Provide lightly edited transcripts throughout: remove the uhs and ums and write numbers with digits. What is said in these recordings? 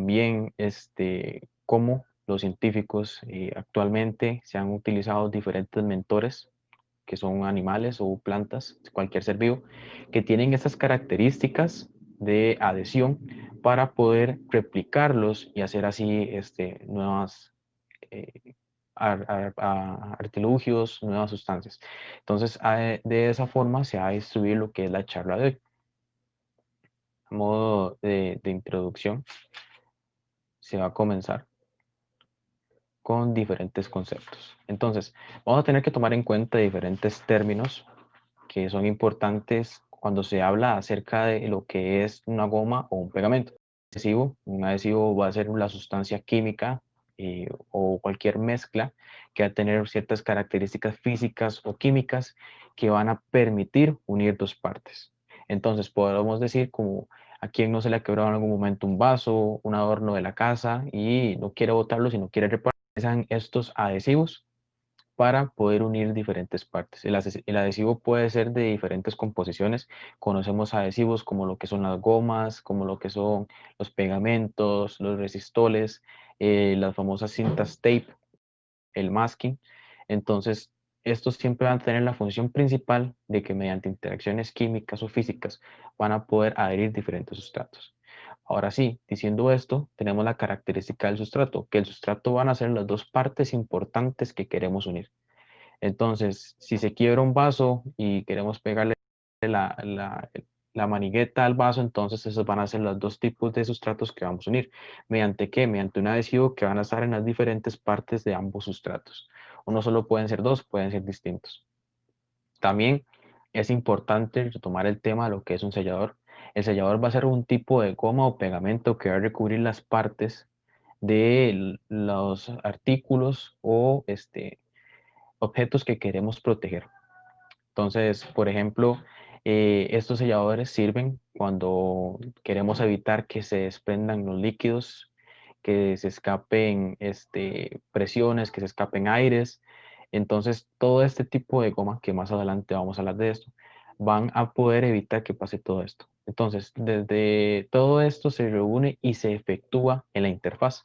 también cómo los científicos actualmente se han utilizado diferentes mentores que son animales o plantas, cualquier ser vivo, que tienen estas características de adhesión para poder replicarlos y hacer así nuevas eh, artilugios, nuevas sustancias. Entonces, de esa forma se va a distribuir lo que es la charla de hoy. A modo de introducción, se va a comenzar con diferentes conceptos. Entonces, vamos a tener que tomar en cuenta diferentes términos que son importantes cuando se habla acerca de lo que es una goma o un pegamento. Un adhesivo va a ser la sustancia química o cualquier mezcla que va a tener ciertas características físicas o químicas que van a permitir unir dos partes. Entonces, podemos decir como a quien no se le ha quebrado en algún momento un vaso, un adorno de la casa y no quiere botarlo, sino quiere reparar, estos adhesivos para poder unir diferentes partes. El adhesivo puede ser de diferentes composiciones. Conocemos adhesivos como lo que son las gomas, como lo que son los pegamentos, los resistoles, las famosas cintas tape, el masking. Entonces, estos siempre van a tener la función principal de que mediante interacciones químicas o físicas van a poder adherir diferentes sustratos. Ahora sí, diciendo esto, tenemos la característica del sustrato, que el sustrato van a ser las dos partes importantes que queremos unir. Entonces, si se quiebra un vaso y queremos pegarle la, la, la manigueta al vaso, entonces esos van a ser los dos tipos de sustratos que vamos a unir. ¿Mediante qué? Mediante un adhesivo que van a estar en las diferentes partes de ambos sustratos. O no solo pueden ser dos, pueden ser distintos. También es importante retomar el tema de lo que es un sellador. El sellador va a ser un tipo de goma o pegamento que va a recubrir las partes de los artículos o objetos que queremos proteger. Entonces, por ejemplo, estos selladores sirven cuando queremos evitar que se desprendan los líquidos, que se escapen presiones, que se escapen aires. Entonces, todo este tipo de goma, que más adelante vamos a hablar de esto, van a poder evitar que pase todo esto. Entonces, desde todo esto se reúne y se efectúa en la interfaz.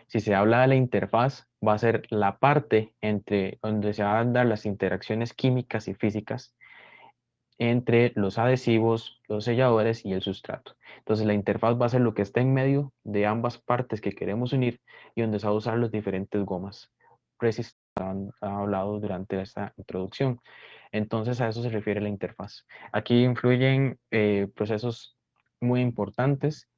Si se habla de la interfaz, va a ser la parte entre donde se van a dar las interacciones químicas y físicas entre los adhesivos, los selladores y el sustrato. Entonces la interfaz va a ser lo que está en medio de ambas partes que queremos unir y donde se va a usar las diferentes gomas resistentes han hablado durante esta introducción. Entonces a eso se refiere la interfaz. Aquí influyen procesos muy importantes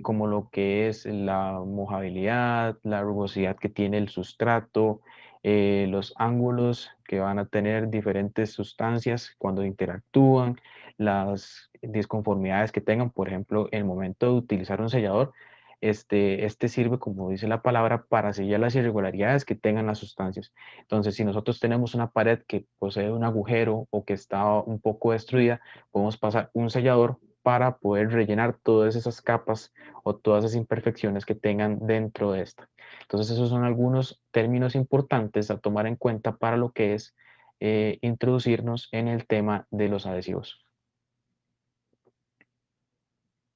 como lo que es la mojabilidad, la rugosidad que tiene el sustrato, los ángulos que van a tener diferentes sustancias cuando interactúan, las disconformidades que tengan, por ejemplo, en el momento de utilizar un sellador, este sirve, como dice la palabra, para sellar las irregularidades que tengan las sustancias. Entonces, si nosotros tenemos una pared que posee un agujero o que está un poco destruida, podemos pasar un sellador para poder rellenar todas esas capas o todas esas imperfecciones que tengan dentro de esta. Entonces, esos son algunos términos importantes a tomar en cuenta para lo que es introducirnos en el tema de los adhesivos.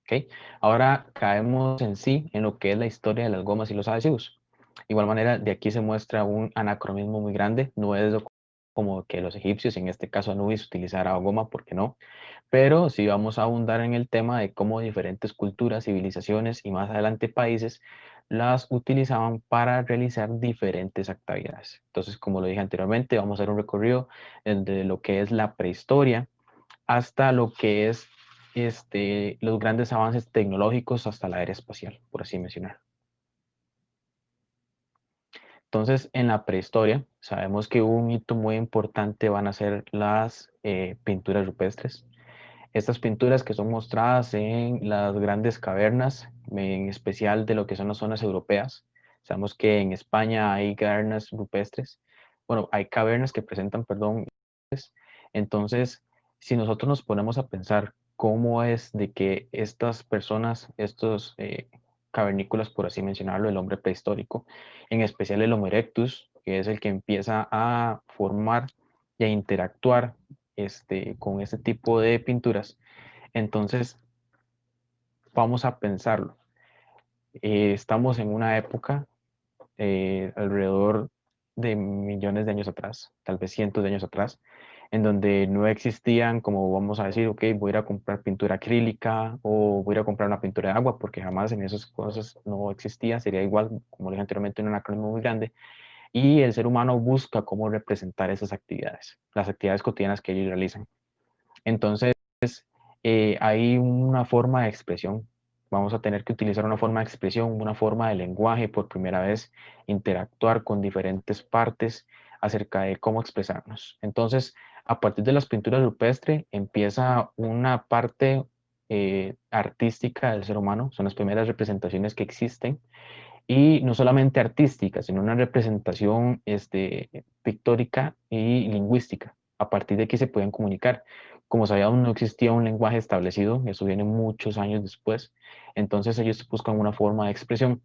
¿Okay? Ahora caemos en sí en lo que es la historia de las gomas y los adhesivos. De igual manera, de aquí se muestra un anacronismo muy grande. No es como que los egipcios, en este caso Anubis, utilizara goma, porque no. Pero sí vamos a abundar en el tema de cómo diferentes culturas, civilizaciones y más adelante países las utilizaban para realizar diferentes actividades. Entonces, como lo dije anteriormente, vamos a hacer un recorrido desde lo que es la prehistoria hasta lo que es los grandes avances tecnológicos hasta la era espacial, por así mencionar. Entonces, en la prehistoria, sabemos que un hito muy importante van a ser las pinturas rupestres. Estas pinturas que son mostradas en las grandes cavernas, en especial de lo que son las zonas europeas. Sabemos que en España hay cavernas rupestres. Bueno, hay cavernas que presentan, perdón. Entonces, si nosotros nos ponemos a pensar cómo es de que estas personas, estos cavernícolas, por así mencionarlo, el hombre prehistórico, en especial el Homo erectus, que es el que empieza a formar y a interactuar con este tipo de pinturas, entonces vamos a pensarlo. estamos en una época alrededor de millones de años atrás, tal vez cientos de años atrás, en donde no existían, como vamos a decir, ok, voy a ir a comprar pintura acrílica o voy a ir a comprar una pintura de agua, porque jamás en esas cosas no existía, sería igual, como dije anteriormente, un anacronismo muy grande, y el ser humano busca cómo representar esas actividades, las actividades cotidianas que ellos realizan. Entonces, hay una forma de expresión. Vamos a tener que utilizar una forma de expresión, una forma de lenguaje por primera vez, interactuar con diferentes partes acerca de cómo expresarnos. Entonces, a partir de las pinturas rupestres empieza una parte artística del ser humano, son las primeras representaciones que existen, y no solamente artística, sino una representación pictórica y lingüística, a partir de que se pueden comunicar. Como sabíamos, no existía un lenguaje establecido, eso viene muchos años después, entonces ellos buscan una forma de expresión.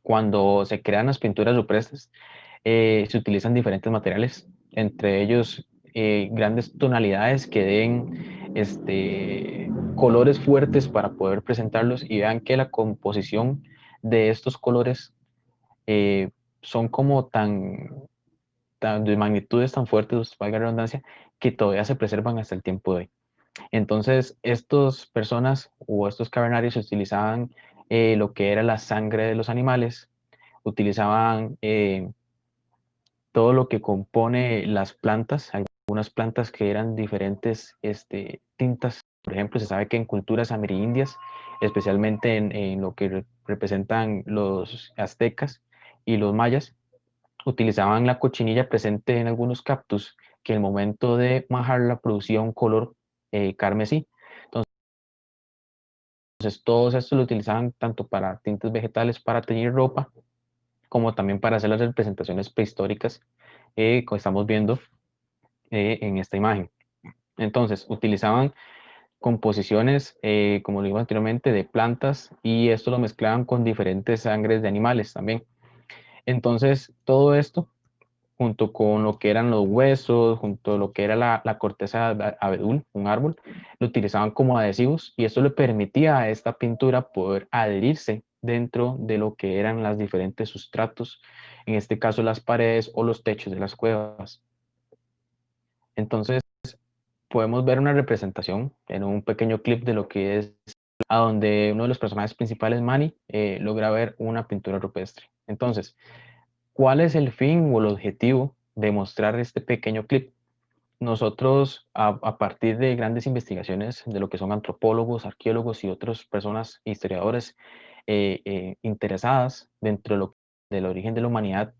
Cuando se crean las pinturas rupestres, se utilizan diferentes materiales, entre ellos grandes tonalidades que den colores fuertes para poder presentarlos, y vean que la composición de estos colores son como de magnitudes tan fuertes, valga la redundancia, que todavía se preservan hasta el tiempo de hoy. Entonces, estas personas o estos cavernarios utilizaban lo que era la sangre de los animales, utilizaban todo lo que compone las plantas, algunas plantas que eran diferentes tintas. Por ejemplo, se sabe que en culturas amerindias, especialmente en lo que representan los aztecas y los mayas, utilizaban la cochinilla presente en algunos cactus, que en el momento de majarla producía un color carmesí. Entonces, todos estos lo utilizaban tanto para tintes vegetales, para teñir ropa, como también para hacer las representaciones prehistóricas que estamos viendo en esta imagen. Entonces, utilizaban composiciones, como lo digo anteriormente, de plantas, y esto lo mezclaban con diferentes sangres de animales también. Entonces, todo esto, junto con lo que eran los huesos, junto a lo que era la corteza de abedul, un árbol, lo utilizaban como adhesivos, y esto le permitía a esta pintura poder adherirse dentro de lo que eran los diferentes sustratos, en este caso las paredes o los techos de las cuevas. Entonces, podemos ver una representación en un pequeño clip de lo que es a donde uno de los personajes principales, Manny, logra ver una pintura rupestre. Entonces, ¿cuál es el fin o el objetivo de mostrar este pequeño clip? Nosotros, a partir de grandes investigaciones de lo que son antropólogos, arqueólogos y otras personas, historiadores interesadas dentro del origen de la humanidad,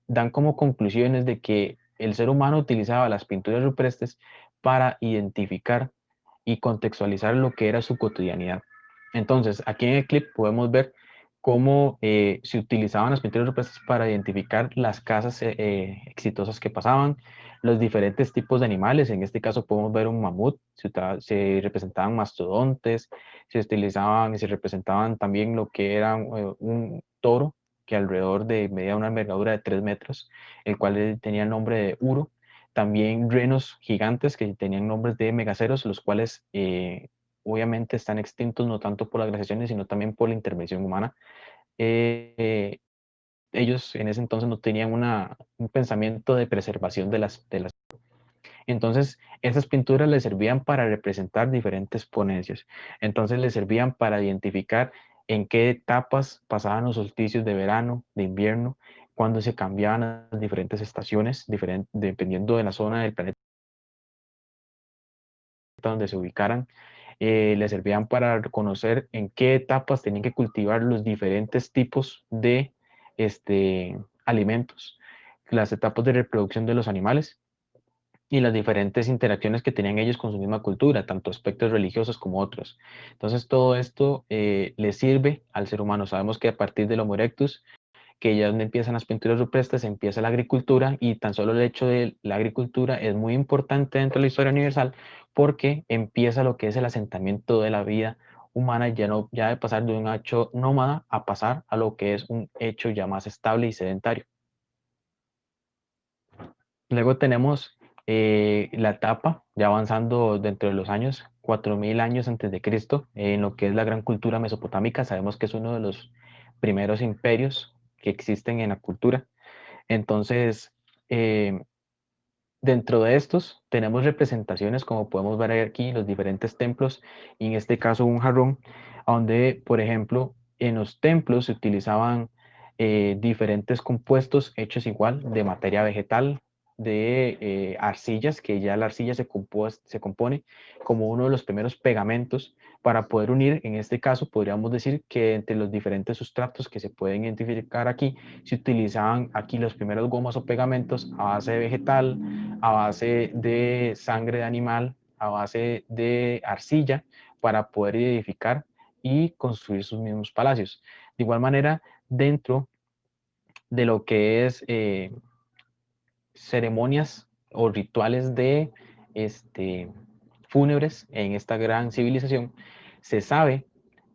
dan como conclusiones de que el ser humano utilizaba las pinturas rupestres para identificar y contextualizar lo que era su cotidianidad. Entonces, aquí en el clip podemos ver cómo se utilizaban las pinturas rupestres para identificar las casas exitosas que pasaban, los diferentes tipos de animales. En este caso podemos ver un mamut, se representaban mastodontes, se utilizaban y se representaban también lo que era un toro, que alrededor de medía una envergadura de 3 metros, el cual tenía el nombre de Uro. También renos gigantes que tenían nombres de megaceros, los cuales obviamente están extintos no tanto por las glaciaciones, sino también por la intervención humana. Eh, Ellos en ese entonces no tenían un pensamiento de preservación de las. Entonces, esas pinturas les servían para representar diferentes ponencias. Entonces, les servían para identificar en qué etapas pasaban los solsticios de verano, de invierno, cuando se cambiaban las diferentes estaciones, dependiendo de la zona del planeta donde se ubicaran. Les servían para reconocer en qué etapas tenían que cultivar los diferentes tipos de alimentos, las etapas de reproducción de los animales y las diferentes interacciones que tenían ellos con su misma cultura, tanto aspectos religiosos como otros. Entonces, todo esto le sirve al ser humano. Sabemos que a partir del Homo erectus, que ya donde empiezan las pinturas rupestres, empieza la agricultura, y tan solo el hecho de la agricultura es muy importante dentro de la historia universal, porque empieza lo que es el asentamiento de la vida humana, ya de pasar de un hecho nómada a pasar a lo que es un hecho ya más estable y sedentario. Luego tenemos la etapa, ya avanzando dentro de los años, 4000 años antes de Cristo, en lo que es la gran cultura mesopotámica, sabemos que es uno de los primeros imperios que existen en la cultura. Entonces, eh, dentro de estos tenemos representaciones, como podemos ver aquí, los diferentes templos, y en este caso un jarrón, donde, por ejemplo, en los templos se utilizaban diferentes compuestos hechos igual de materia vegetal, de arcillas, que ya la arcilla se compone como uno de los primeros pegamentos para poder unir. En este caso, podríamos decir que entre los diferentes sustratos que se pueden identificar aquí, se utilizaban aquí los primeros gomas o pegamentos a base de vegetal, a base de sangre de animal, a base de arcilla, para poder edificar y construir sus mismos palacios. De igual manera, dentro de lo que es ceremonias o rituales de fúnebres en esta gran civilización, se sabe,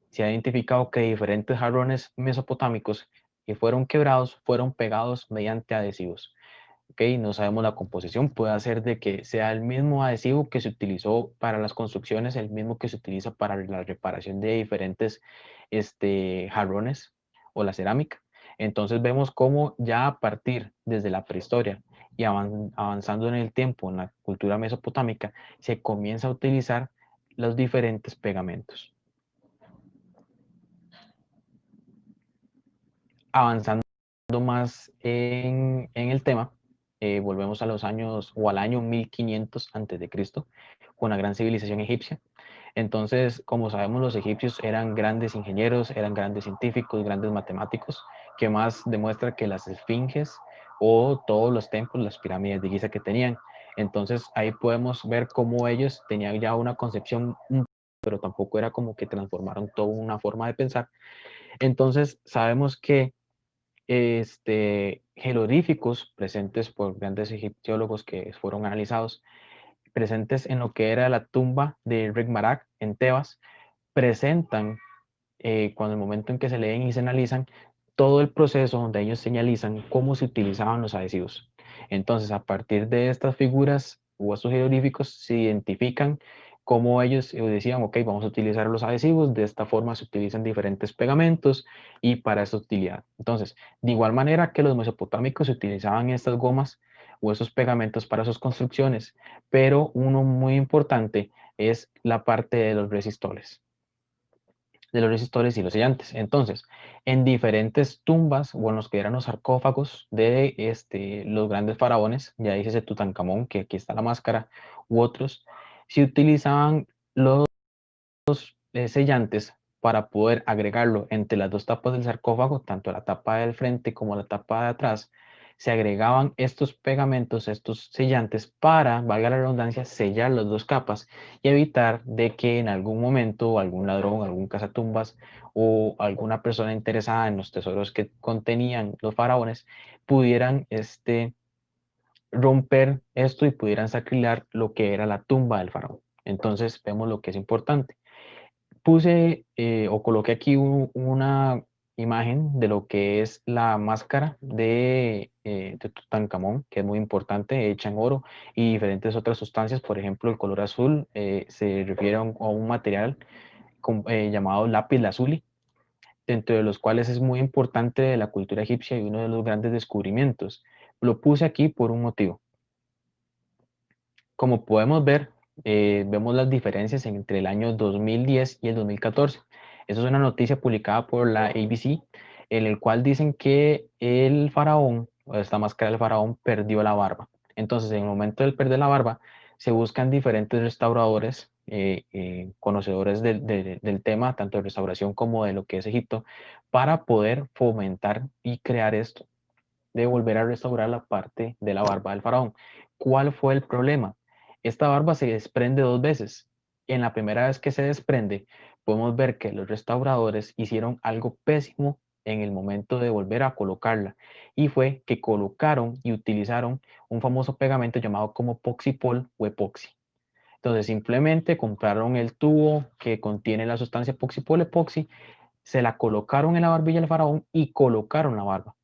se ha identificado que diferentes jarrones mesopotámicos que fueron quebrados fueron pegados mediante adhesivos. Okay, no sabemos la composición, puede ser de que sea el mismo adhesivo que se utilizó para las construcciones, el mismo que se utiliza para la reparación de diferentes jarrones o la cerámica. Entonces vemos cómo ya a partir desde la prehistoria y avanzando en el tiempo en la cultura mesopotámica, se comienza a utilizar los diferentes pegamentos. Avanzando más en el tema, volvemos a los años o al año 1500 antes de Cristo, con la gran civilización egipcia. Entonces, como sabemos, los egipcios eran grandes ingenieros, eran grandes científicos, grandes matemáticos, que más demuestra que las esfinges o todos los templos, las pirámides de Giza que tenían. Entonces, ahí podemos ver cómo ellos tenían ya una concepción, pero tampoco era como que transformaron toda una forma de pensar. Entonces, sabemos que jeroglíficos presentes por grandes egiptólogos que fueron analizados, presentes en lo que era la tumba de Rig Marak en Tebas, presentan, cuando el momento en que se leen y se analizan, todo el proceso donde ellos señalizan cómo se utilizaban los adhesivos. Entonces, a partir de estas figuras o estos jeroglíficos, se identifican cómo ellos decían, ok, vamos a utilizar los adhesivos, de esta forma se utilizan diferentes pegamentos y para esta utilidad. Entonces, de igual manera que los mesopotámicos utilizaban estas gomas o esos pegamentos para sus construcciones, pero uno muy importante es la parte de los resistores y los sellantes. Entonces, en diferentes tumbas o en los que eran los sarcófagos de los grandes faraones, ya dice Tutankamón, que aquí está la máscara, u otros, se utilizaban los sellantes para poder agregarlo entre las dos tapas del sarcófago, tanto la tapa del frente como la tapa de atrás. Se agregaban estos pegamentos, estos sellantes, para, valga la redundancia, sellar las dos capas y evitar de que en algún momento algún ladrón, algún cazatumbas o alguna persona interesada en los tesoros que contenían los faraones pudieran romper esto y pudieran sacrilar lo que era la tumba del faraón. Entonces vemos lo que es importante. Puse o coloqué aquí una imagen de lo que es la máscara de Tutankamón, que es muy importante, hecha en oro y diferentes otras sustancias. Por ejemplo, el color azul se refiere a un material llamado lápiz lazuli, dentro de los cuales es muy importante de la cultura egipcia y uno de los grandes descubrimientos. Lo puse aquí por un motivo. Como podemos ver, vemos las diferencias entre el año 2010 y el 2014. Eso es una noticia publicada por la ABC, en el cual dicen que el faraón, o esta máscara del faraón, perdió la barba. Entonces, en el momento de perder la barba, se buscan diferentes restauradores, conocedores del tema, tanto de restauración como de lo que es Egipto, para poder fomentar y crear esto, de volver a restaurar la parte de la barba del faraón. ¿Cuál fue el problema? Esta barba se desprende dos veces. En la primera vez que se desprende, podemos ver que los restauradores hicieron algo pésimo en el momento de volver a colocarla, y fue que colocaron y utilizaron un famoso pegamento llamado como Poxipol o epoxi. Entonces simplemente compraron el tubo que contiene la sustancia Poxipol epoxi, se la colocaron en la barbilla del faraón y colocaron la barba.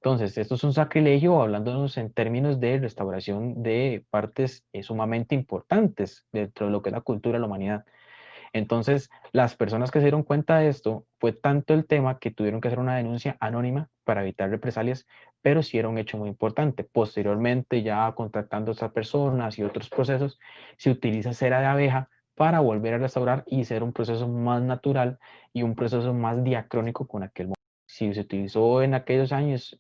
Entonces, esto es un sacrilegio hablándonos en términos de restauración de partes sumamente importantes dentro de lo que es la cultura de la humanidad. Entonces, las personas que se dieron cuenta de esto, fue tanto el tema que tuvieron que hacer una denuncia anónima para evitar represalias, pero sí era un hecho muy importante. Posteriormente, ya contactando a otras personas y otros procesos, se utiliza cera de abeja para volver a restaurar y ser un proceso más natural y un proceso más diacrónico con aquel momento. Si se utilizó en aquellos años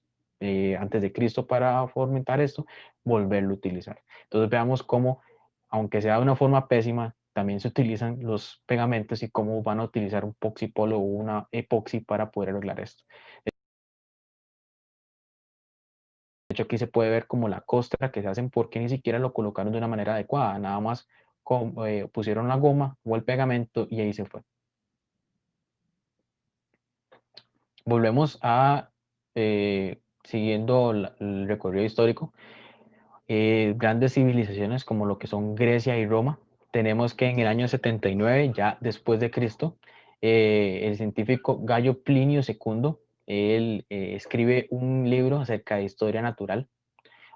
antes de Cristo para fomentar esto, volverlo a utilizar. Entonces veamos cómo, aunque sea de una forma pésima, también se utilizan los pegamentos y cómo van a utilizar un poxipolo o una epoxi para poder arreglar esto. De hecho, aquí se puede ver como la costra que se hacen porque ni siquiera lo colocaron de una manera adecuada, nada más pusieron la goma o el pegamento y ahí se fue. Volvemos a, siguiendo el recorrido histórico, grandes civilizaciones como lo que son Grecia y Roma. Tenemos que en el año 79, ya después de Cristo, el científico Gallo Plinio II, él escribe un libro acerca de historia natural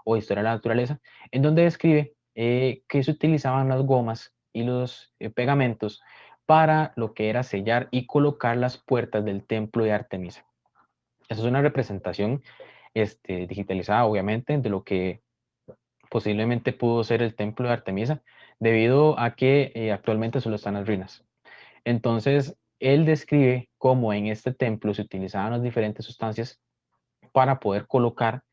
o historia de la naturaleza, en donde describe que se utilizaban las gomas y los pegamentos para lo que era sellar y colocar las puertas del templo de Artemisa. Esa es una representación digitalizada, obviamente, de lo que posiblemente pudo ser el templo de Artemisa, debido a que actualmente solo están las ruinas. Entonces, él describe cómo en este templo se utilizaban las diferentes sustancias para poder colocar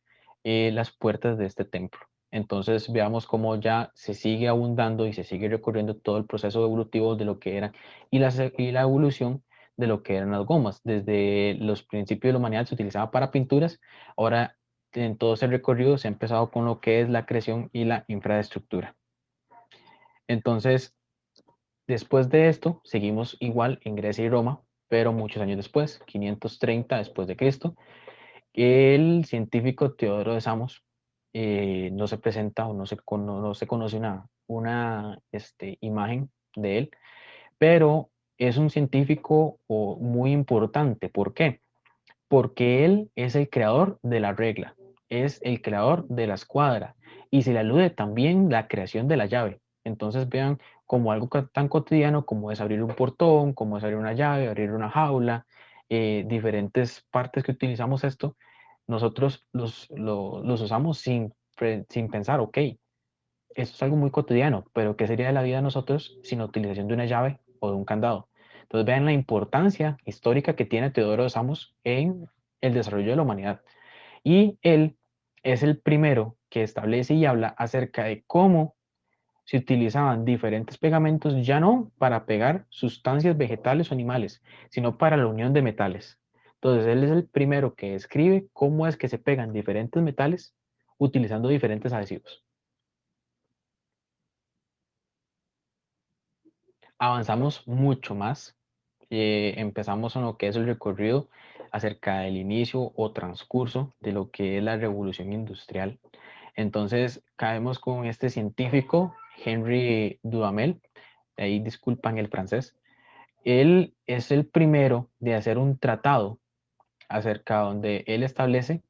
las puertas de este templo. Entonces, veamos cómo ya se sigue abundando y se sigue recorriendo todo el proceso evolutivo de lo que era y la evolución de lo que eran las gomas. Desde los principios de la humanidad se utilizaba para pinturas, ahora en todo ese recorrido se ha empezado con lo que es la creación y la infraestructura. Entonces, después de esto, seguimos igual en Grecia y Roma, pero muchos años después, 530 después de Cristo, el científico Teodoro de Samos no se presenta o no se conoce una imagen de él, pero es un científico muy importante. ¿Por qué? Porque él es el creador de la regla, es el creador de la escuadra y se le alude también la creación de la llave. Entonces vean como algo tan cotidiano como es abrir un portón, como es abrir una llave, abrir una jaula, diferentes partes que utilizamos esto, nosotros los usamos sin pensar, ok, eso es algo muy cotidiano, pero ¿qué sería de la vida de nosotros sin la utilización de una llave o de un candado? Entonces vean la importancia histórica que tiene Teodoro de Samos en el desarrollo de la humanidad. Y él es el primero que establece y habla acerca de cómo se utilizaban diferentes pegamentos, ya no para pegar sustancias vegetales o animales, sino para la unión de metales. Entonces él es el primero que escribe cómo es que se pegan diferentes metales utilizando diferentes adhesivos. Avanzamos mucho más. Empezamos en lo que es el recorrido acerca del inicio o transcurso de lo que es la revolución industrial. Entonces, caemos con este científico, Henry Duhamel, ahí disculpan el francés. Él es el primero de hacer un tratado acerca donde él establece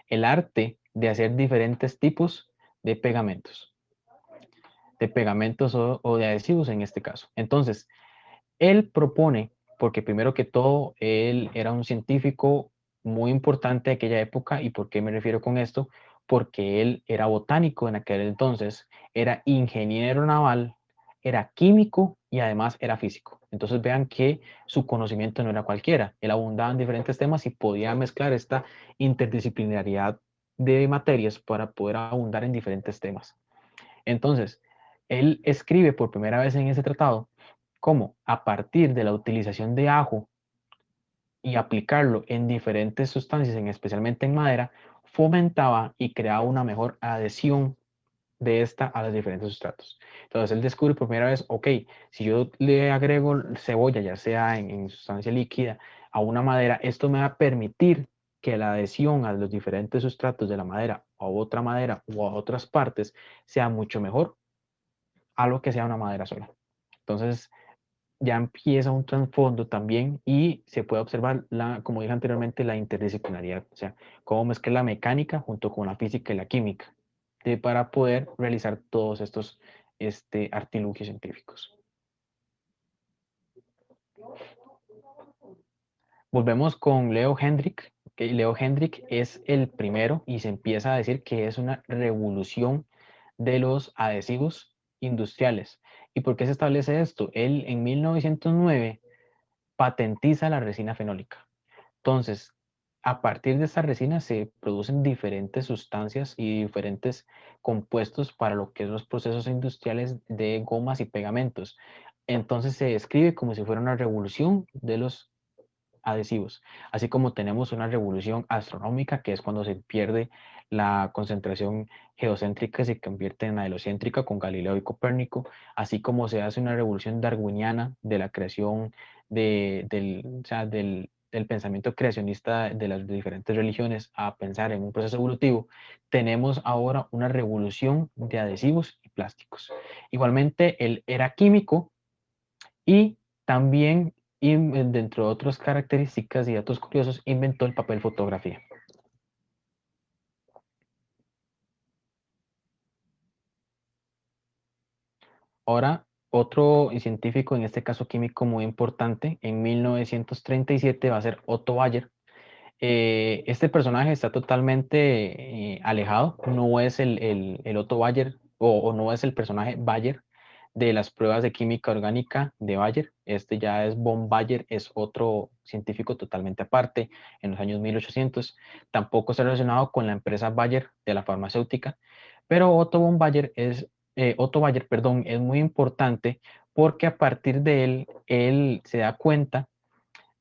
el arte de hacer diferentes tipos de pegamentos o de adhesivos en este caso. Entonces, él propone, porque primero que todo, él era un científico muy importante de aquella época. ¿Y por qué me refiero con esto? Porque él era botánico en aquel entonces, era ingeniero naval, era químico y además era físico. Entonces vean que su conocimiento no era cualquiera. Él abundaba en diferentes temas y podía mezclar esta interdisciplinariedad de materias para poder abundar en diferentes temas. Entonces, él escribe por primera vez en ese tratado cómo a partir de la utilización de ajo y aplicarlo en diferentes sustancias, especialmente en madera, fomentaba y creaba una mejor adhesión de esta a los diferentes sustratos. Entonces él descubre por primera vez, ok, si yo le agrego cebolla, ya sea en sustancia líquida, a una madera, esto me va a permitir que la adhesión a los diferentes sustratos de la madera o a otra madera o a otras partes sea mucho mejor a lo que sea una madera sola. Entonces, ya empieza un trasfondo también y se puede observar, como dije anteriormente, la interdisciplinaridad, o sea, cómo mezclar la mecánica junto con la física y la química para poder realizar todos estos artilugios científicos. Volvemos con Leo Hendrik. Leo Hendrik es el primero y se empieza a decir que es una revolución de los adhesivos industriales. ¿Y por qué se establece esto? Él en 1909 patentiza la resina fenólica. Entonces, a partir de esta resina se producen diferentes sustancias y diferentes compuestos para lo que son los procesos industriales de gomas y pegamentos. Entonces se describe como si fuera una revolución de los adhesivos, así como tenemos una revolución astronómica, que es cuando se pierde la concentración geocéntrica y se convierte en la helocéntrica con Galileo y Copérnico, así como se hace una revolución darwiniana de la creación o sea, del pensamiento creacionista de las diferentes religiones a pensar en un proceso evolutivo, tenemos ahora una revolución de adhesivos y plásticos. Igualmente, él era químico y también, dentro de otras características y datos curiosos, inventó el papel fotografía. Ahora, otro científico, en este caso químico muy importante, en 1937 va a ser Otto Bayer. Este personaje está totalmente alejado, no es el Otto Bayer o no es el personaje Bayer de las pruebas de química orgánica de Bayer. Este ya es von Bayer, es otro científico totalmente aparte en los años 1800. Tampoco está relacionado con la empresa Bayer de la farmacéutica, pero Otto Bayer, perdón, es muy importante porque a partir de él se da cuenta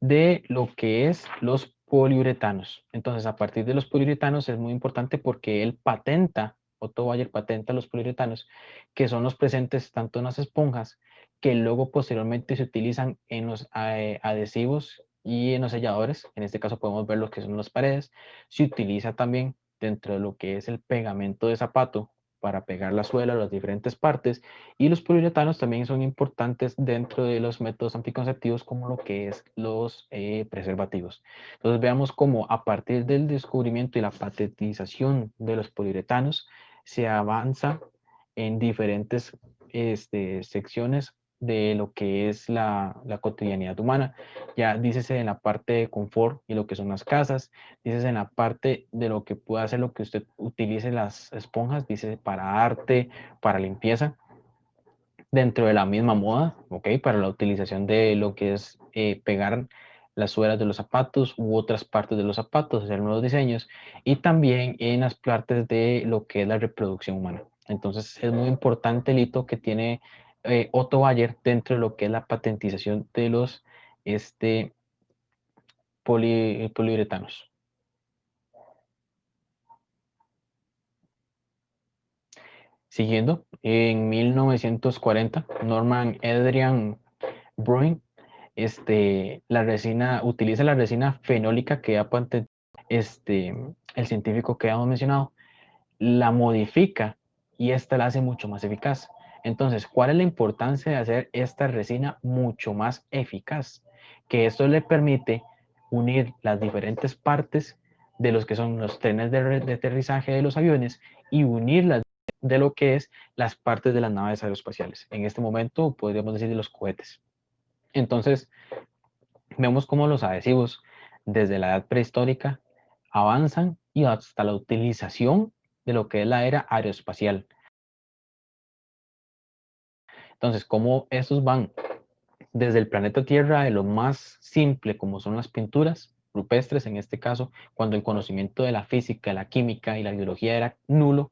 de lo que es los poliuretanos. Entonces, a partir de los poliuretanos es muy importante porque él patenta, Otto Bayer patenta los poliuretanos, que son los presentes tanto en las esponjas, que luego posteriormente se utilizan en los adhesivos y en los selladores. En este caso podemos ver lo que son las paredes. Se utiliza también dentro de lo que es el pegamento de zapato para pegar la suela a las diferentes partes, y los poliuretanos también son importantes dentro de los métodos anticonceptivos como lo que es los preservativos. Entonces veamos cómo a partir del descubrimiento y la patentización de los poliuretanos se avanza en diferentes secciones de lo que es la cotidianidad humana. Ya dícese en la parte de confort y lo que son las casas, dices en la parte de lo que puede hacer lo que usted utilice las esponjas, dice para arte, para limpieza, dentro de la misma moda, ¿ok? Para la utilización de lo que es pegar las suelas de los zapatos u otras partes de los zapatos, hacer nuevos diseños, y también en las partes de lo que es la reproducción humana. Entonces es muy importante el hito que tiene Otto Bayer dentro de lo que es la patentización de los este, poliuretanos. Siguiendo, en 1940, Norman Adrian Bruin utiliza la resina fenólica que ha patentado el científico que hemos mencionado, la modifica y esta la hace mucho más eficaz. Entonces, ¿cuál es la importancia de hacer esta resina mucho más eficaz? Que esto le permite unir las diferentes partes de los que son los trenes de aterrizaje de los aviones y unirlas de lo que es las partes de las naves aeroespaciales. En este momento podríamos decir de los cohetes. Entonces, vemos cómo los adhesivos desde la edad prehistórica avanzan y hasta la utilización de lo que es la era aeroespacial. Entonces, cómo estos van desde el planeta Tierra de lo más simple, como son las pinturas rupestres, en este caso, cuando el conocimiento de la física, la química y la biología era nulo,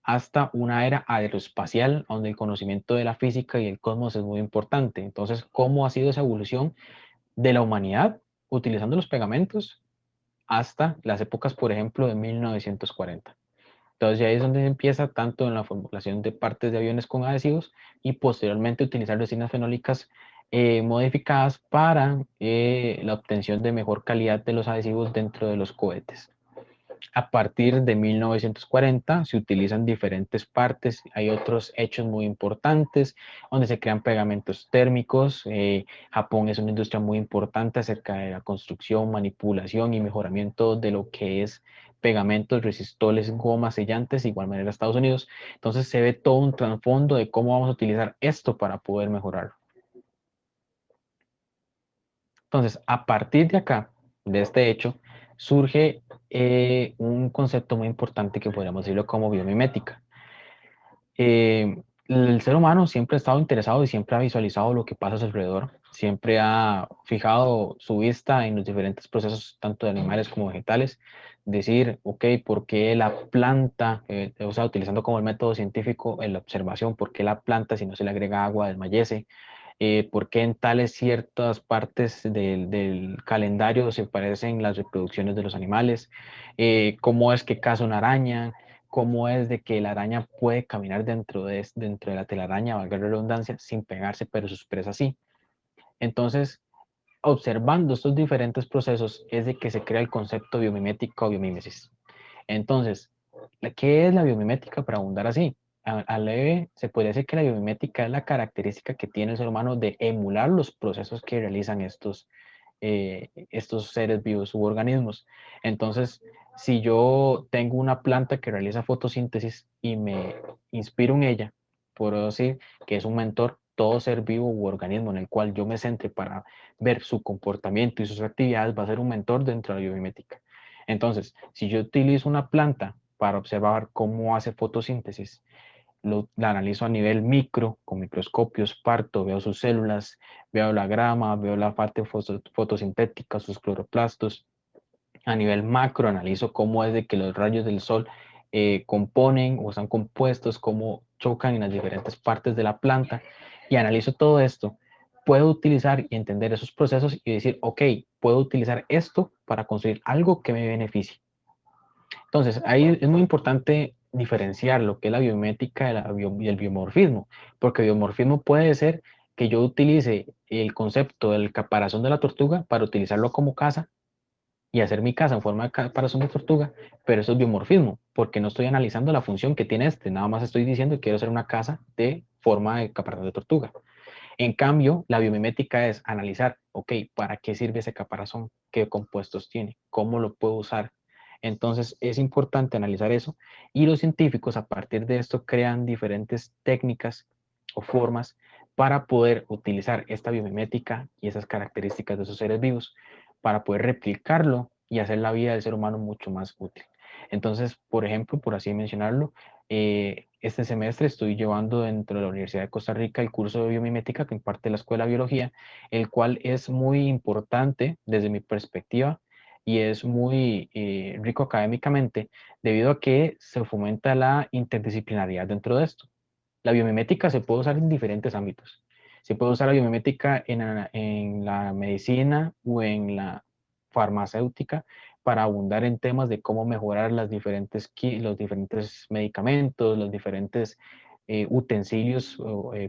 hasta una era aeroespacial, donde el conocimiento de la física y el cosmos es muy importante. Entonces, ¿cómo ha sido esa evolución de la humanidad utilizando los pegamentos hasta las épocas, por ejemplo, de 1940? Entonces ya ahí es donde se empieza tanto en la formulación de partes de aviones con adhesivos y posteriormente utilizar resinas fenólicas modificadas para la obtención de mejor calidad de los adhesivos dentro de los cohetes. A partir de 1940 se utilizan diferentes partes, hay otros hechos muy importantes donde se crean pegamentos térmicos. Japón es una industria muy importante acerca de la construcción, manipulación y mejoramiento de lo que es pegamentos, resistores, gomas, sellantes, de igual manera Estados Unidos. Entonces se ve todo un trasfondo de cómo vamos a utilizar esto para poder mejorarlo. Entonces, a partir de acá, de este hecho, surge un concepto muy importante que podríamos decirlo como biomimética. El ser humano siempre ha estado interesado y siempre ha visualizado lo que pasa a su alrededor, siempre ha fijado su vista en los diferentes procesos, tanto de animales como vegetales, decir, ok, ¿por qué la planta, o sea, utilizando como el método científico en la observación, por qué la planta si no se le agrega agua desmayece? ¿Por qué en tales ciertas partes del calendario se parecen las reproducciones de los animales? ¿Cómo es que caza una araña? ¿Cómo es de que la araña puede caminar dentro de la telaraña, valga la redundancia, sin pegarse, pero sus presas sí? Entonces, observando estos diferentes procesos es de que se crea el concepto biomimético o biomímesis. Entonces, ¿qué es la biomimética para abundar así? A leve se podría decir que la biomimética es la característica que tiene el ser humano de emular los procesos que realizan estos seres vivos u organismos. Entonces, si yo tengo una planta que realiza fotosíntesis y me inspiro en ella, puedo decir que es un mentor, todo ser vivo u organismo en el cual yo me centre para ver su comportamiento y sus actividades va a ser un mentor dentro de la biomimética. Entonces, si yo utilizo una planta para observar cómo hace fotosíntesis, la analizo a nivel micro, con microscopios, parto, veo sus células, veo la grama, veo la parte fotosintética, sus cloroplastos. A nivel macro, analizo cómo es de que los rayos del sol componen o están compuestos, cómo chocan en las diferentes partes de la planta y analizo todo esto. Puedo utilizar y entender esos procesos y decir, ok, puedo utilizar esto para construir algo que me beneficie. Entonces, ahí es muy importante diferenciar lo que es la biométrica y el biomorfismo, porque biomorfismo puede ser que yo utilice el concepto del caparazón de la tortuga para utilizarlo como casa y hacer mi casa en forma de caparazón de tortuga, pero eso es biomorfismo, porque no estoy analizando la función que tiene este, nada más estoy diciendo que quiero hacer una casa de forma de caparazón de tortuga. En cambio, la biomimética es analizar, ok, ¿para qué sirve ese caparazón? ¿Qué compuestos tiene? ¿Cómo lo puedo usar? Entonces, es importante analizar eso y los científicos a partir de esto crean diferentes técnicas o formas para poder utilizar esta biomimética y esas características de esos seres vivos para poder replicarlo y hacer la vida del ser humano mucho más útil. Entonces, por ejemplo, por así mencionarlo, este semestre estoy llevando dentro de la Universidad de Costa Rica el curso de biomimética que imparte la Escuela de Biología, el cual es muy importante desde mi perspectiva y es muy rico académicamente debido a que se fomenta la interdisciplinariedad dentro de esto. La biomimética se puede usar en diferentes ámbitos. Se puede usar la biomimética en la medicina o en la farmacéutica para abundar en temas de cómo mejorar los diferentes medicamentos, los diferentes utensilios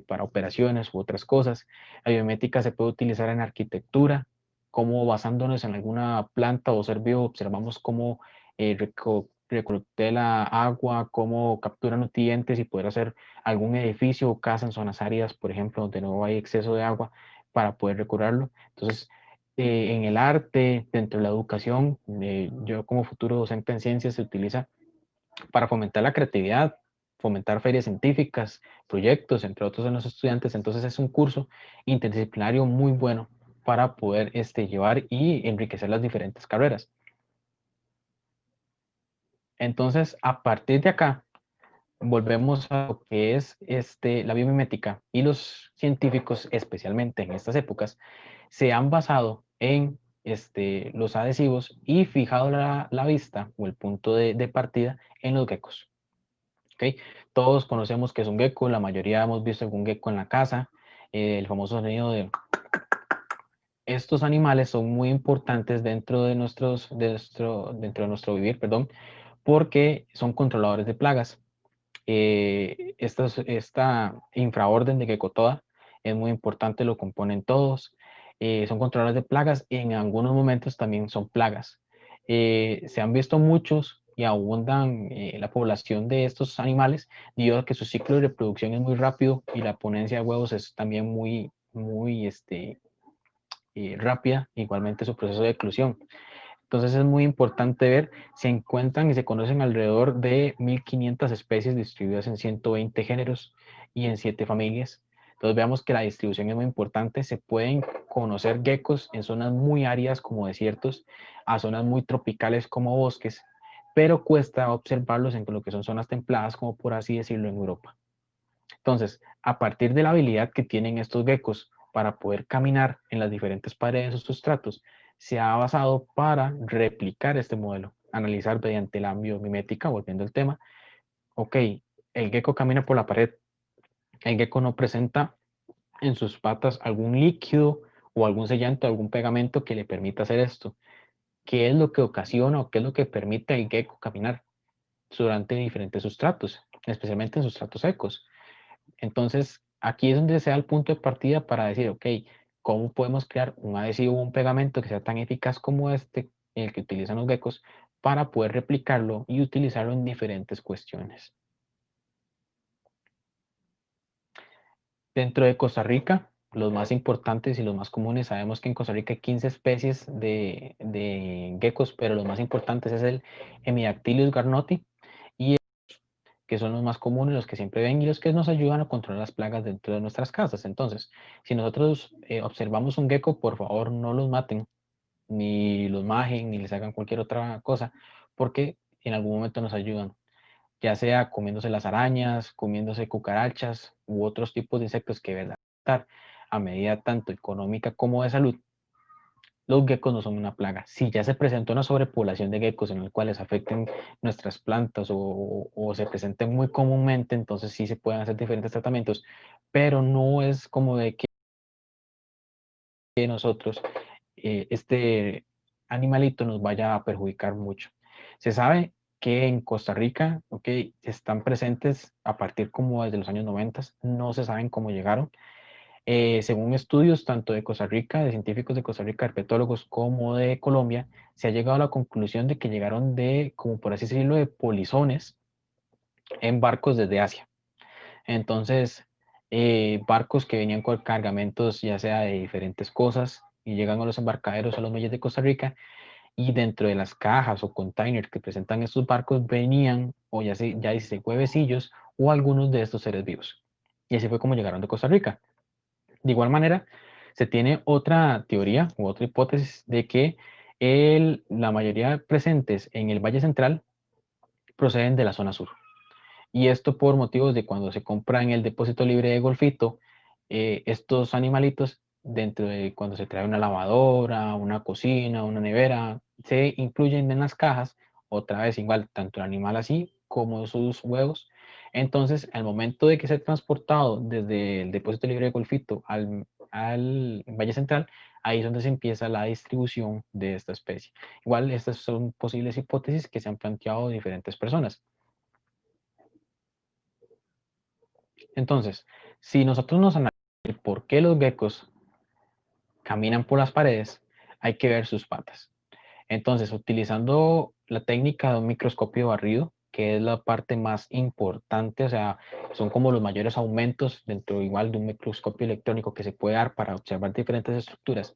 para operaciones u otras cosas. La biomimética se puede utilizar en arquitectura, como basándonos en alguna planta o ser vivo, observamos cómo recolecta agua, cómo captura nutrientes y poder hacer algún edificio o casa en zonas áridas, por ejemplo, donde no hay exceso de agua para poder recurrirlo. Entonces, en el arte, dentro de la educación, yo como futuro docente en ciencias se utiliza para fomentar la creatividad, fomentar ferias científicas, proyectos, entre otros en los estudiantes. Entonces es un curso interdisciplinario muy bueno para poder llevar y enriquecer las diferentes carreras. Entonces, a partir de acá, volvemos a lo que es la biomimética y los científicos, especialmente en estas épocas, se han basado en los adhesivos y fijado la vista o el punto de partida en los geckos. ¿Okay? Todos conocemos que es un gecko, la mayoría hemos visto algún gecko en la casa, el famoso sonido de... Estos animales son muy importantes dentro de nuestro vivir, perdón, porque son controladores de plagas. Esta infraorden de Gecotoda es muy importante, lo componen todos. Son controladores de plagas y en algunos momentos también son plagas. Se han visto muchos y abundan la población de estos animales debido a que su ciclo de reproducción es muy rápido y la ponencia de huevos es también muy rápida, igualmente su proceso de eclosión. Entonces es muy importante ver, se encuentran y se conocen alrededor de 1.500 especies distribuidas en 120 géneros y en 7 familias. Entonces veamos que la distribución es muy importante. Se pueden conocer geckos en zonas muy áridas como desiertos, a zonas muy tropicales como bosques, pero cuesta observarlos en lo que son zonas templadas, como por así decirlo, en Europa. Entonces, a partir de la habilidad que tienen estos geckos para poder caminar en las diferentes paredes o sustratos, se ha basado para replicar este modelo, analizar mediante la biomimética, volviendo al tema, ok, el gecko camina por la pared, el gecko no presenta en sus patas algún líquido o algún sellante, algún pegamento que le permita hacer esto. ¿Qué es lo que ocasiona o qué es lo que permite al gecko caminar durante diferentes sustratos, especialmente en sustratos secos? Entonces, aquí es donde se da el punto de partida para decir, ok, ¿cómo podemos crear un adhesivo o un pegamento que sea tan eficaz como este, el que utilizan los geckos, para poder replicarlo y utilizarlo en diferentes cuestiones? Dentro de Costa Rica, los más importantes y los más comunes, sabemos que en Costa Rica hay 15 especies de geckos, pero los más importantes es el Hemidactylus garnoti, y que son los más comunes, los que siempre ven y los que nos ayudan a controlar las plagas dentro de nuestras casas. Entonces, si nosotros observamos un gecko, por favor no los maten, ni los majen, ni les hagan cualquier otra cosa, porque en algún momento nos ayudan, ya sea comiéndose las arañas, comiéndose cucarachas u otros tipos de insectos que, verdad, a medida tanto económica como de salud. Los geckos no son una plaga. Si ya se presenta una sobrepoblación de geckos en el cuales afecten nuestras plantas o se presenten muy comúnmente, entonces sí se pueden hacer diferentes tratamientos, pero no es como de que nosotros, este animalito nos vaya a perjudicar mucho. Se sabe que en Costa Rica, ok, están presentes a partir como desde los años 90, no se saben cómo llegaron. Según estudios tanto de Costa Rica, de científicos de Costa Rica, herpetólogos, como de Colombia, se ha llegado a la conclusión de que llegaron de, como por así decirlo, de polizones en barcos desde Asia. Entonces, barcos que venían con cargamentos ya sea de diferentes cosas y llegan a los embarcaderos, a los muelles de Costa Rica, y dentro de las cajas o containers que presentan estos barcos venían, o ya dice, huevecillos o algunos de estos seres vivos. Y así fue como llegaron de Costa Rica. De igual manera, se tiene otra teoría u otra hipótesis de que la mayoría presentes en el Valle Central proceden de la zona sur. Y esto por motivos de cuando se compra en el depósito libre de Golfito, estos animalitos, dentro de cuando se trae una lavadora, una cocina, una nevera, se incluyen en las cajas, otra vez igual, tanto el animal así como sus huevos. Entonces, al momento de que sea transportado desde el depósito libre de Golfito al Valle Central, ahí es donde se empieza la distribución de esta especie. Igual, estas son posibles hipótesis que se han planteado diferentes personas. Entonces, si nosotros nos analizamos por qué los geckos caminan por las paredes, hay que ver sus patas. Entonces, utilizando la técnica de un microscopio barrido, que es la parte más importante, o sea, son como los mayores aumentos dentro igual de un microscopio electrónico que se puede dar para observar diferentes estructuras,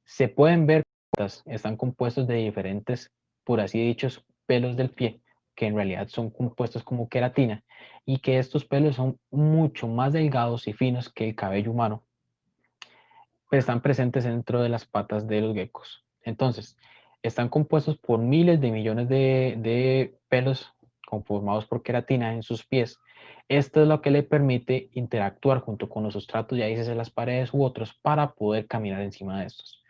se pueden ver que están compuestos de diferentes, por así dichos, pelos del pie, que en realidad son compuestos como queratina, y que estos pelos son mucho más delgados y finos que el cabello humano, pero están presentes dentro de las patas de los geckos. Entonces, están compuestos por miles de millones de pelos conformados por queratina en sus pies. Esto es lo que le permite interactuar junto con los sustratos, ya dices, en las paredes u otros, para poder caminar encima de estos.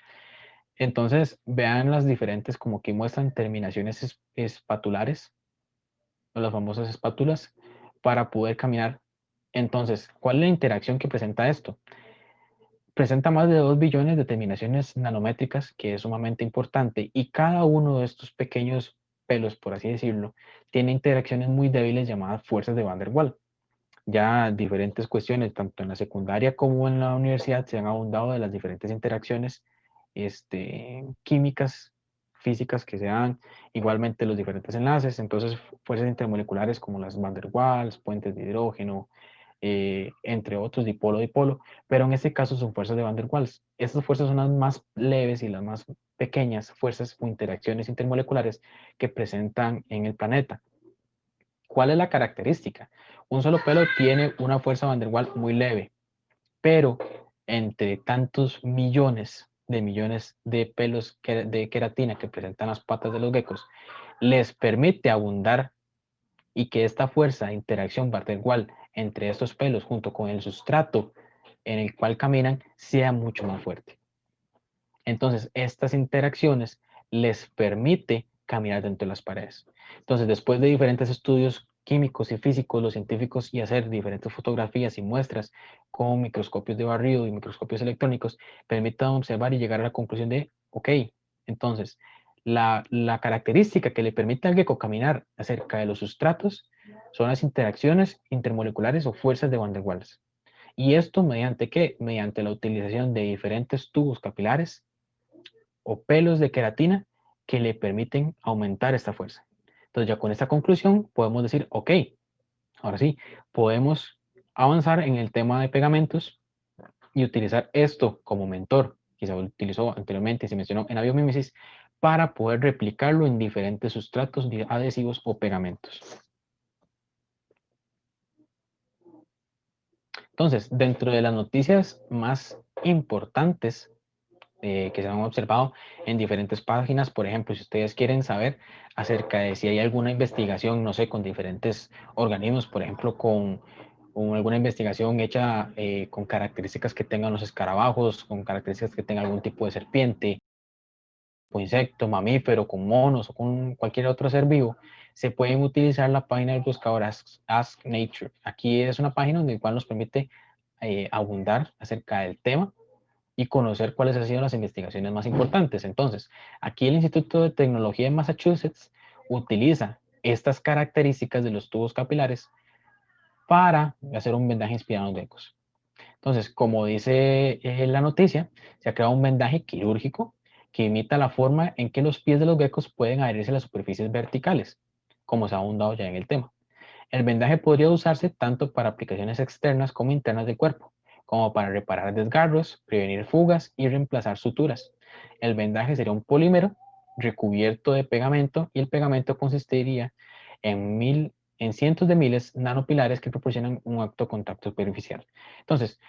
Entonces, vean las diferentes, como que muestran terminaciones espatulares, o las famosas espátulas, para poder caminar. Entonces, ¿cuál es la interacción que presenta esto? Presenta más de 2 billones de terminaciones nanométricas, que es sumamente importante, y cada uno de estos pequeños pelos, por así decirlo, tiene interacciones muy débiles llamadas fuerzas de Van der Waals. Ya diferentes cuestiones, tanto en la secundaria como en la universidad, se han abundado de las diferentes interacciones químicas físicas que se dan, igualmente los diferentes enlaces, entonces fuerzas intermoleculares como las Van der Waals, puentes de hidrógeno, entre otros, dipolo-dipolo, pero en este caso son fuerzas de Van der Waals. Estas fuerzas son las más leves y las más pequeñas fuerzas o interacciones intermoleculares que presentan en el planeta. ¿Cuál es la característica? Un solo pelo tiene una fuerza Van der Waals muy leve, pero entre tantos millones de pelos de queratina que presentan las patas de los geckos, les permite abundar y que esta fuerza de interacción Van der Waals entre estos pelos junto con el sustrato en el cual caminan sea mucho más fuerte. Entonces, estas interacciones les permite caminar dentro de las paredes. Entonces, después de diferentes estudios químicos y físicos, los científicos y hacer diferentes fotografías y muestras con microscopios de barrido y microscopios electrónicos, permiten observar y llegar a la conclusión de, ok, entonces, la característica que le permite al gecko caminar acerca de los sustratos son las interacciones intermoleculares o fuerzas de Van der Waals. ¿Y esto mediante qué? Mediante la utilización de diferentes tubos capilares o pelos de queratina que le permiten aumentar esta fuerza. Entonces ya con esta conclusión podemos decir, ok, ahora sí, podemos avanzar en el tema de pegamentos y utilizar esto como mentor, que se utilizó anteriormente y se mencionó en la biomímesis, para poder replicarlo en diferentes sustratos adhesivos o pegamentos. Entonces, dentro de las noticias más importantes que se han observado en diferentes páginas. Por ejemplo, si ustedes quieren saber acerca de si hay alguna investigación, no sé, con diferentes organismos, por ejemplo, con alguna investigación hecha con características que tengan los escarabajos, con características que tengan algún tipo de serpiente, o insecto, mamífero, con monos o con cualquier otro ser vivo, se pueden utilizar la página del buscador Ask Nature. Aquí es una página donde cual nos permite abundar acerca del tema y conocer cuáles han sido las investigaciones más importantes. Entonces, aquí el Instituto de Tecnología de Massachusetts utiliza estas características de los tubos capilares para hacer un vendaje inspirado en los geckos. Entonces, como dice la noticia, se ha creado un vendaje quirúrgico que imita la forma en que los pies de los geckos pueden adherirse a las superficies verticales, como se ha abundado ya en el tema. El vendaje podría usarse tanto para aplicaciones externas como internas del cuerpo, como para reparar desgarros, prevenir fugas y reemplazar suturas. El vendaje sería un polímero recubierto de pegamento y el pegamento consistiría en cientos de miles de nanopilares que proporcionan un alto contacto superficial. Entonces,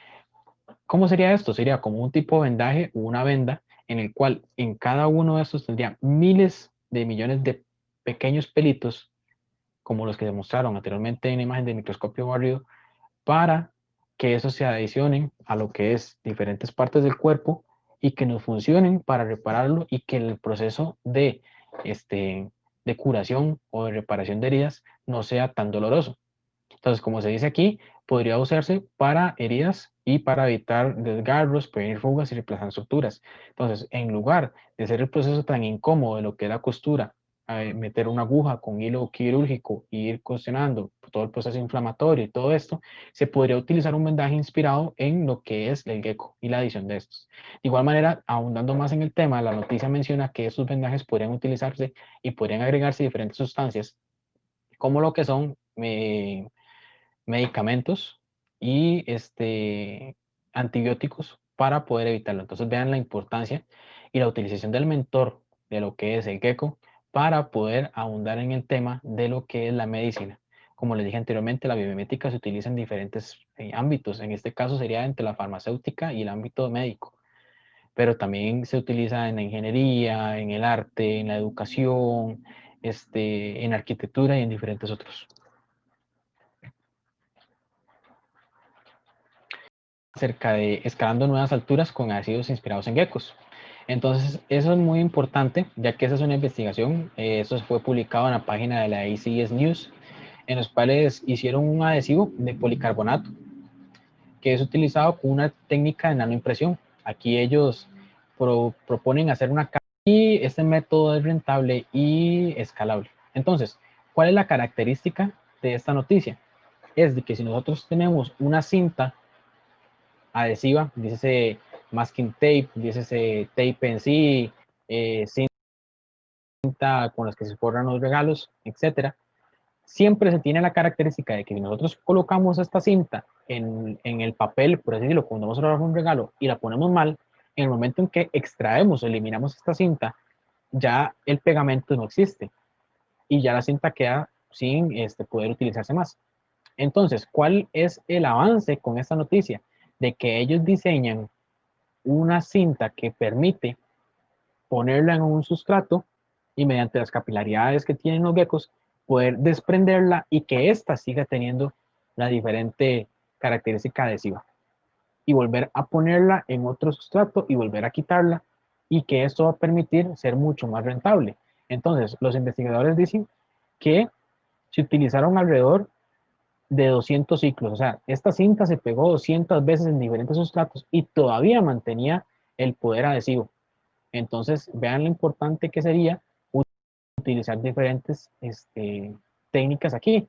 ¿cómo sería esto? Sería como un tipo de vendaje o una venda en el cual en cada uno de estos tendría miles de millones de pequeños pelitos como los que se mostraron anteriormente en la imagen de microscopio barrido, para que esos se adicionen a lo que es diferentes partes del cuerpo y que nos funcionen para repararlo y que el proceso de curación o de reparación de heridas no sea tan doloroso. Entonces, como se dice aquí, podría usarse para heridas y para evitar desgarros, prevenir fugas y reemplazar estructuras. Entonces, en lugar de hacer el proceso tan incómodo de lo que es la costura, meter una aguja con hilo quirúrgico y ir cuestionando todo el proceso inflamatorio y todo esto, se podría utilizar un vendaje inspirado en lo que es el gecko y la adición de estos. De igual manera, ahondando más en el tema, la noticia menciona que estos vendajes podrían utilizarse y podrían agregarse diferentes sustancias, como lo que son medicamentos y antibióticos para poder evitarlo. Entonces vean la importancia y la utilización del mentor de lo que es el gecko para poder abundar en el tema de lo que es la medicina. Como les dije anteriormente, la biomimética se utiliza en diferentes ámbitos. En este caso sería entre la farmacéutica y el ámbito médico, pero también se utiliza en la ingeniería, en el arte, en la educación, en arquitectura y en diferentes otros. Acerca de escalando nuevas alturas con ácidos inspirados en geckos. Entonces, eso es muy importante, ya que esa es una investigación. Eso fue publicado en la página de la ACS News, en los cuales hicieron un adhesivo de policarbonato que es utilizado con una técnica de nanoimpresión. Aquí ellos proponen hacer una capa y este método es rentable y escalable. Entonces, ¿cuál es la característica de esta noticia? Es de que si nosotros tenemos una cinta adhesiva, dice masking tape, dice tape en sí, cinta con las que se forran los regalos, etcétera, siempre se tiene la característica de que si nosotros colocamos esta cinta en el papel, por así decirlo, cuando vamos a grabar un regalo y la ponemos mal, en el momento en que extraemos o eliminamos esta cinta, ya el pegamento no existe y ya la cinta queda sin poder utilizarse más. Entonces, ¿cuál es el avance con esta noticia? De que ellos diseñan una cinta que permite ponerla en un sustrato y mediante las capilaridades que tienen los geckos poder desprenderla y que ésta siga teniendo la diferente característica adhesiva y volver a ponerla en otro sustrato y volver a quitarla y que esto va a permitir ser mucho más rentable. Entonces, los investigadores dicen que se utilizaron alrededor de 200 ciclos, o sea, esta cinta se pegó 200 veces en diferentes sustratos y todavía mantenía el poder adhesivo. Entonces, vean lo importante que sería utilizar diferentes técnicas aquí.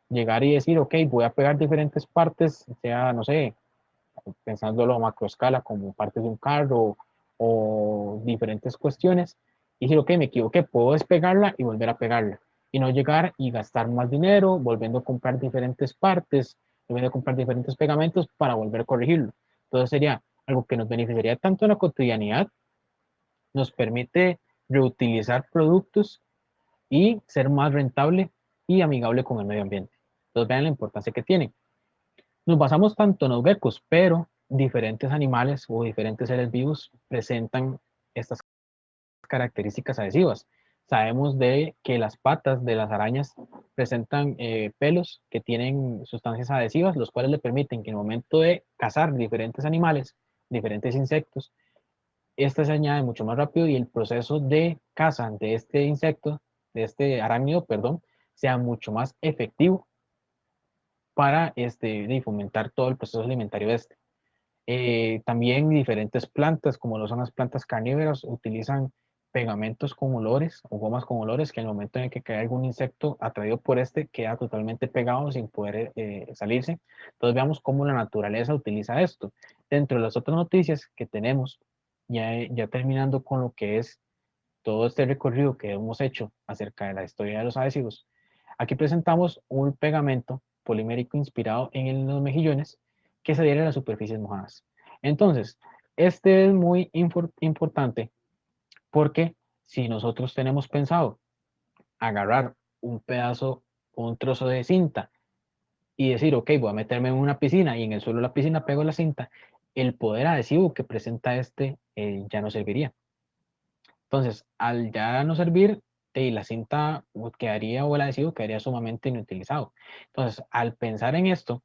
Llegar y decir, ok, voy a pegar diferentes partes, sea, no sé, pensándolo a macro escala como partes de un carro o diferentes cuestiones, y decir, ok, me equivoqué, puedo despegarla y volver a pegarla. Y no llegar y gastar más dinero volviendo a comprar diferentes partes, volviendo a comprar diferentes pegamentos para volver a corregirlo. Entonces sería algo que nos beneficiaría tanto en la cotidianidad, nos permite reutilizar productos y ser más rentable y amigable con el medio ambiente. Entonces vean la importancia que tiene. Nos basamos tanto en los geckos, pero diferentes animales o diferentes seres vivos presentan estas características adhesivas. Sabemos de que las patas de las arañas presentan pelos que tienen sustancias adhesivas, los cuales le permiten que en el momento de cazar diferentes animales, diferentes insectos, este se añade mucho más rápido y el proceso de caza de este insecto, de este arácnido, perdón, sea mucho más efectivo para fomentar todo el proceso alimentario de este. También diferentes plantas, como lo son las plantas carnívoras, utilizan pegamentos con olores o gomas con olores que en el momento en el que cae algún insecto atraído por este queda totalmente pegado sin poder salirse. Entonces veamos cómo la naturaleza utiliza esto. Dentro de las otras noticias que tenemos, ya terminando con lo que es todo este recorrido que hemos hecho acerca de la historia de los adhesivos, aquí presentamos un pegamento polimérico inspirado en los mejillones que se adhieren a las superficies mojadas. Entonces, este es muy importante porque si nosotros tenemos pensado agarrar un pedazo, un trozo de cinta y decir, ok, voy a meterme en una piscina y en el suelo de la piscina pego la cinta, el poder adhesivo que presenta ya no serviría. Entonces, al ya no servir, la cinta quedaría o el adhesivo quedaría sumamente inutilizado. Entonces, al pensar en esto,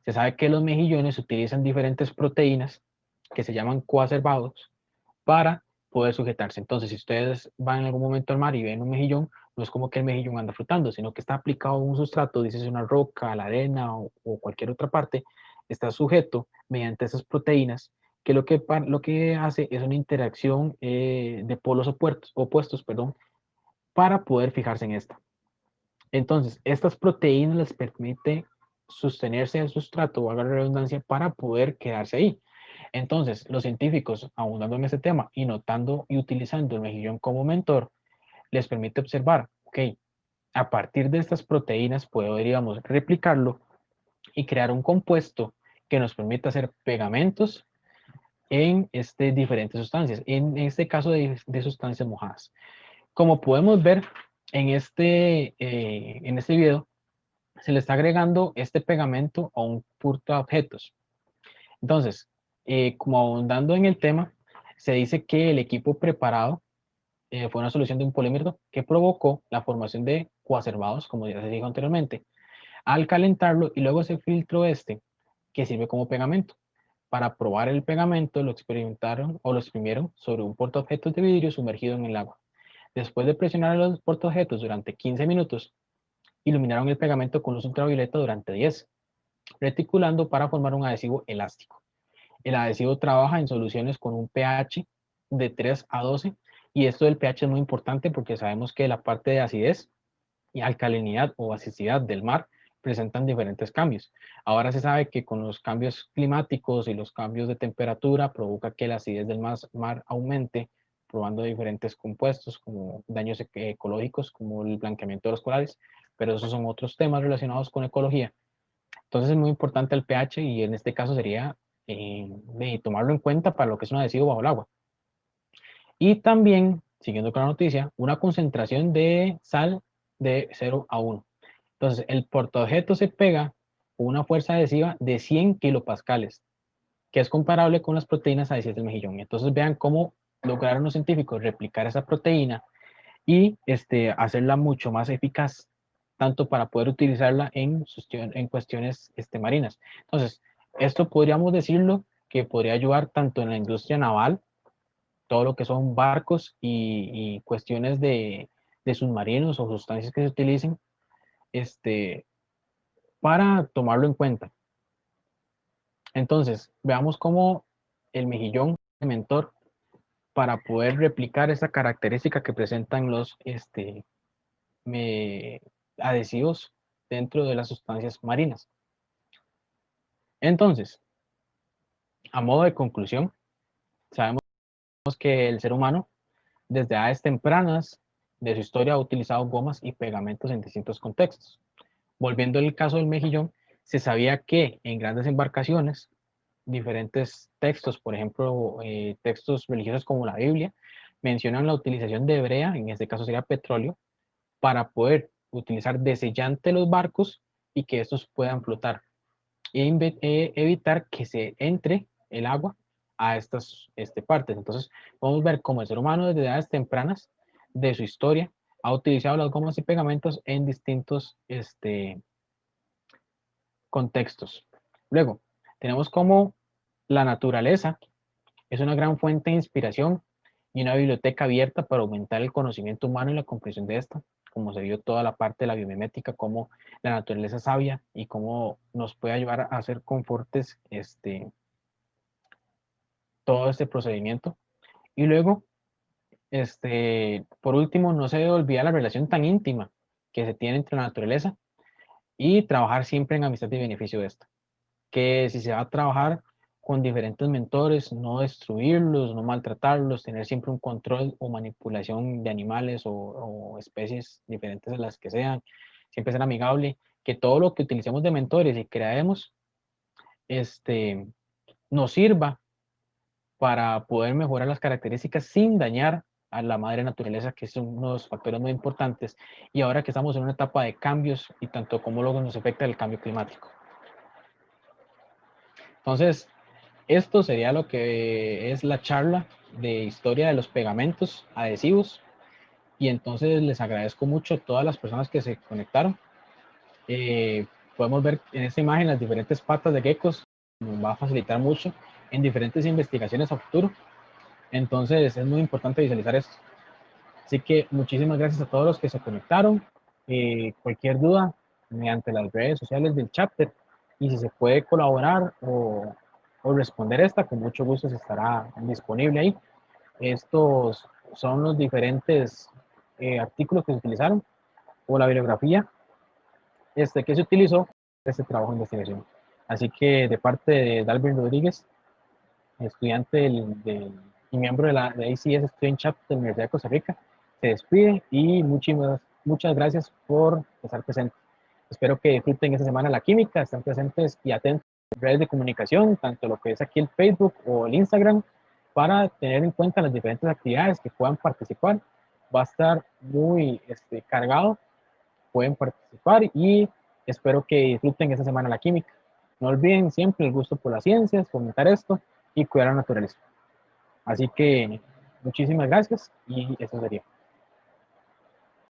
se sabe que los mejillones utilizan diferentes proteínas que se llaman coacervados para poder sujetarse. Entonces, si ustedes van en algún momento al mar y ven un mejillón, no es como que el mejillón anda flotando, sino que está aplicado a un sustrato, dices una roca, la arena o cualquier otra parte, está sujeto mediante esas proteínas que lo que hace es una interacción de polos opuestos, perdón, para poder fijarse en esta. Entonces, estas proteínas les permite sostenerse al sustrato, o a la redundancia, para poder quedarse ahí. Entonces, los científicos, abundando en este tema y notando y utilizando el mejillón como mentor, les permite observar, ok, a partir de estas proteínas podríamos replicarlo y crear un compuesto que nos permita hacer pegamentos en diferentes sustancias, en este caso de sustancias mojadas. Como podemos ver en este video, se le está agregando este pegamento a un portaobjetos. Entonces, como ahondando en el tema, se dice que el equipo preparado fue una solución de un polímero que provocó la formación de coacervados, como ya se dijo anteriormente, al calentarlo y luego se filtró que sirve como pegamento. Para probar el pegamento lo experimentaron o lo exprimieron sobre un portaobjetos de vidrio sumergido en el agua. Después de presionar los portaobjetos durante 15 minutos, iluminaron el pegamento con luz ultravioleta durante 10, reticulando para formar un adhesivo elástico. El adhesivo trabaja en soluciones con un pH de 3 a 12 y esto del pH es muy importante porque sabemos que la parte de acidez y alcalinidad o basicidad del mar presentan diferentes cambios. Ahora se sabe que con los cambios climáticos y los cambios de temperatura provoca que la acidez del mar aumente probando diferentes compuestos como daños ecológicos, como el blanqueamiento de los corales, pero esos son otros temas relacionados con ecología. Entonces es muy importante el pH y en este caso sería de tomarlo en cuenta para lo que es un adhesivo bajo el agua. Y también, siguiendo con la noticia, una concentración de sal de 0 a 1. Entonces, el portaobjeto se pega con una fuerza adhesiva de 100 kilopascales, que es comparable con las proteínas adhesivas del mejillón. Entonces, vean cómo lograron los científicos replicar esa proteína y hacerla mucho más eficaz, tanto para poder utilizarla en cuestiones marinas. Entonces, esto podríamos decirlo que podría ayudar tanto en la industria naval, todo lo que son barcos y cuestiones de submarinos o sustancias que se utilicen, para tomarlo en cuenta. Entonces, veamos cómo el mejillón mentor, para poder replicar esa característica que presentan los adhesivos dentro de las sustancias marinas. Entonces, a modo de conclusión, sabemos que el ser humano, desde edades tempranas de su historia, ha utilizado gomas y pegamentos en distintos contextos. Volviendo al caso del mejillón, se sabía que en grandes embarcaciones, diferentes textos, por ejemplo, textos religiosos como la Biblia, mencionan la utilización de brea, en este caso sería petróleo, para poder utilizar de sellante los barcos y que estos puedan flotar e evitar que se entre el agua a estas partes. Entonces, podemos ver cómo el ser humano desde edades tempranas de su historia ha utilizado las gomas y pegamentos en distintos contextos. Luego, tenemos como la naturaleza es una gran fuente de inspiración y una biblioteca abierta para aumentar el conocimiento humano y la comprensión de esta, como se vio toda la parte de la biomimética, cómo la naturaleza es sabia y cómo nos puede ayudar a hacer confortes todo este procedimiento. Y luego, por último, no se debe olvidar la relación tan íntima que se tiene entre la naturaleza y trabajar siempre en amistad y beneficio de esta. Que si se va a trabajar con diferentes mentores, no destruirlos, no maltratarlos, tener siempre un control o manipulación de animales o especies diferentes de las que sean, siempre ser amigable, que todo lo que utilicemos de mentores y creemos nos sirva para poder mejorar las características sin dañar a la madre naturaleza, que son unos factores muy importantes, y ahora que estamos en una etapa de cambios y tanto como luego nos afecta el cambio climático. Entonces, esto sería lo que es la charla de historia de los pegamentos adhesivos, y entonces les agradezco mucho a todas las personas que se conectaron. Podemos ver en esta imagen las diferentes patas de geckos, nos va a facilitar mucho en diferentes investigaciones a futuro. Entonces es muy importante visualizar esto. Así que muchísimas gracias a todos los que se conectaron. Cualquier duda mediante las redes sociales del chapter, y si se puede colaborar o responder esta, con mucho gusto se estará disponible ahí. Estos son los diferentes artículos que se utilizaron o la bibliografía que se utilizó en este trabajo de investigación. Así que de parte de Dalvin Rodríguez, estudiante y miembro de la ACS Student Chapter de la Universidad de Costa Rica, se despide y muchas gracias por estar presentes. Espero que disfruten esta semana la química, estén presentes y atentos a las redes de comunicación, tanto lo que es aquí el Facebook o el Instagram, para tener en cuenta las diferentes actividades que puedan participar. Va a estar muy cargado, pueden participar y espero que disfruten esta semana la química. No olviden siempre el gusto por las ciencias, fomentar esto y cuidar la naturaleza. Así que muchísimas gracias y eso sería.